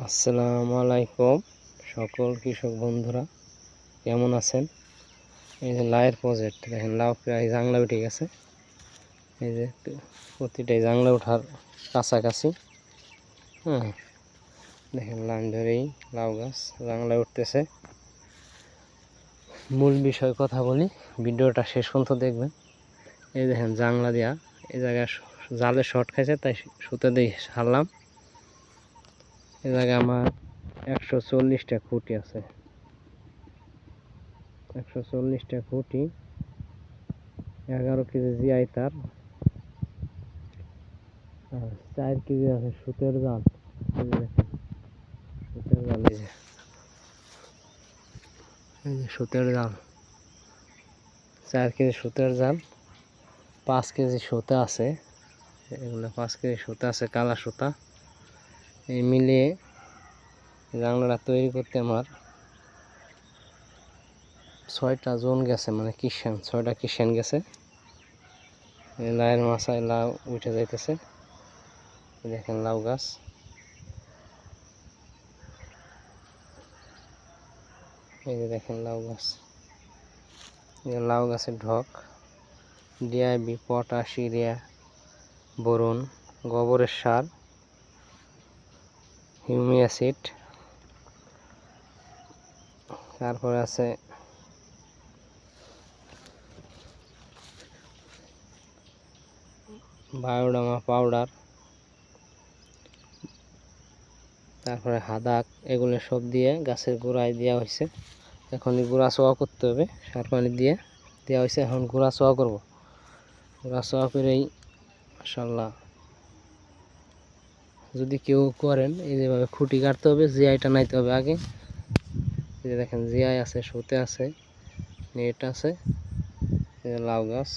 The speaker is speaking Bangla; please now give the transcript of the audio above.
আসসালামু আলাইকুম সকল কৃষক বন্ধুরা, কেমন আছেন? এই যে লাউয়ের প্রজেক্ট দেখেন, লাউ প্রায় জাংলা উঠে গেছে। এই যে প্রতিটাই জাংলা ওঠার কাছাকাছি। হ্যাঁ, দেখেন লাইন ধরেই লাউ গাছ জাংলা উঠতেছে। মূল বিষয় কথা বলি, ভিডিওটা শেষ পর্যন্ত দেখবেন। এই দেখেন জাংলা দিয়া এই জায়গায় জালে শর্ট খাইছে, তাই সুতো দিয়ে সারলাম। এই জায়গায় আমার 140টা খুঁটি আছে। 140টা খুঁটি, 11 কেজি জিআই তার, আর 4 কেজি আছে সুতের জাল। সুতের জাল, এই যে সুতের জাল, 4 কেজি সুতের জাল, 5 কেজি সুতা আছে। এগুলো 5 কেজি সুতা আছে, কালা সুতা। এই মিলিয়ে জানলাটা তৈরি করতে আমার 6টা জন গেছে, মানে কিষান 6টা কিষান গেছে। লাউয়ের মাথায় লাউ উঠে যাইতেছে। দেখেন লাউ গাছ, এই যে দেখেন লাউ গাছ। লাউ গাছের ঢক, ডিআইবি, পটাশ, ইউরিয়া, বোরন, গোবরের সার, হিউমিক অ্যাসিড, তারপরে আছে বায়োডামা পাউডার, তারপরে হাদাক, এগুলো সব দিয়ে গাছের গোড়ায় দেওয়া হয়েছে। এখন গোড়া চোয়া করতে হবে, সার পানি দিয়ে দেওয়া হয়েছে। এখন গোড়া চোয়া করবো। গোড়া চোয়া করেই মাশাআল্লাহ, যদি কেউ করেন এই যেভাবে খুঁটি কাটতে হবে, জিআইটা নাইতে হবে আগে। এই যে দেখেন জিআই আছে, সুতে আছে, নেট আছে। লাউ গাছ।